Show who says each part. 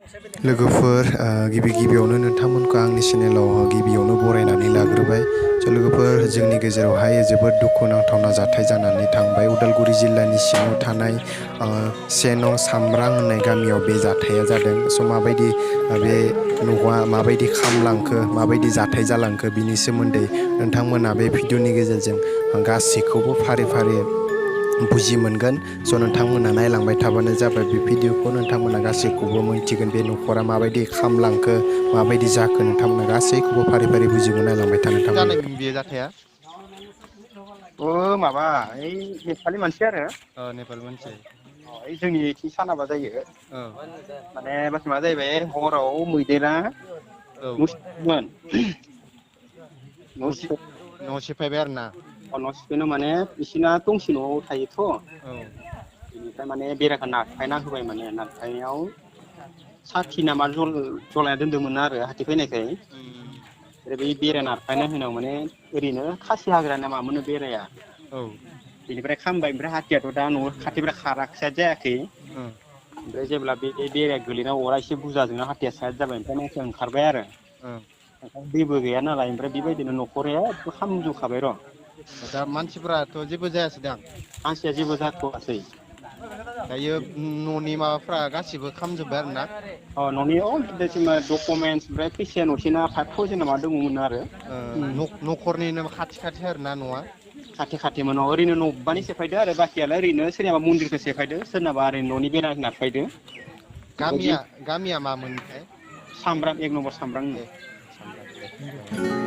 Speaker 1: लोगोफोर गिबियावनो नोंथांमोनखौ आंनि चेनेलाव गिबियावनो बरायनानै लाग्रोबाय। लोगोफोर जोंनि गेजेरावहाय जोबोद दुखुनांथावना जाथाय जानानै थांबाय। उदालगुरि जिल्लानि सिङाव थानाय 1 नं सामब्रां होननाय गामियाव बे जाथाया जादों। माबायदि बे न'आ माबायदि खामलांखो, माबायदि जाथाय जालांखो बिनि सोमोन्दै नोंथांमोना बे भिडिअ'नि गेजेरजों गासैखौबो फारि फारि बुजि मोनगोन। नोंथांमोना नायलांबाय थाबानो जाबाय। बे भिडिअ'खौ नोंथांमोना गासैखौबो मोनथिगोन बे न'खरा माबायदि खामलांखो, माबायदि जाखो नोंथांमोना गासैखौबो फारि फारि बुजिगोन। नायलांबाय था नोंथांमोना।
Speaker 2: जानायमोन बेयो जाथाया?
Speaker 3: माबा ओइ नेपालि मानसि आरो
Speaker 2: नेपाल मानसि।
Speaker 3: ओइ जोंनि थि सानाबा जायो।
Speaker 2: औ
Speaker 3: माने बाथ्रा मा जाहैबाय, हराव मैदेरा
Speaker 2: औ
Speaker 3: न' सिफायदोंमोन।
Speaker 2: न' सिफायबाय आरो ना?
Speaker 3: न' सिफायनो माने बिसिना गंसे न'आव थायोथ'।
Speaker 2: औ
Speaker 3: बेनिफ्राय माने बेराखौ नारफायना होबाय, माने नारफायनायाव साथि नामा जलायना दोन्दोंमोन आरो हाथि फैनायखाय। ओमफ्राय बे बेरा नारफायना होनायाव माने ओरैनो खासि हाग्रा ना मामोननो बेराया।
Speaker 2: औ
Speaker 3: बेनिफ्राय खामबाय, ओमफ्राय हाथियाथ' दा न' खाथिनिफ्राय खाराखै जायाखै। ओमफ्राय जेब्ला बे बेराया गोलैना अरा एसे बुरजाजोंनो हाथिया साइद जाबाय, ओमफ्राय मानसिया ओंखारबाय आरो। दैबो गैया नालाय, ओमफ्राय बेबायदिनो न'खरैया खामजोबखाबाय र'।
Speaker 2: दा मानसिफोराथ' जेबो जायासै दां?
Speaker 3: मानसिया जेबो जाथ'वासै।
Speaker 2: दायो न'नि माबाफ्रा गासिबो खामजोब्बाय आरो ना?
Speaker 3: न'नि डकुमेन्टस ओमफ्राय फैसाया न'सेना 5,000 नामा दङमोन आरो।
Speaker 2: न'खरनिनो खाथि खाथि आरोना न'आ?
Speaker 3: खाथि खाथिमोन। ओरैनो न'बानि सेफायदो आरो बाखियालाय ओरैनो सोरनिबा मन्दिरखौ सेफायदो, सोरनाबा ओरैनो न'नि बेरा नारफायदो।
Speaker 2: गामिया मामोन ओमफ्राय?
Speaker 3: सामब्राम, 1 नम्बर सामब्रां।
Speaker 2: ए सामब्राम दे।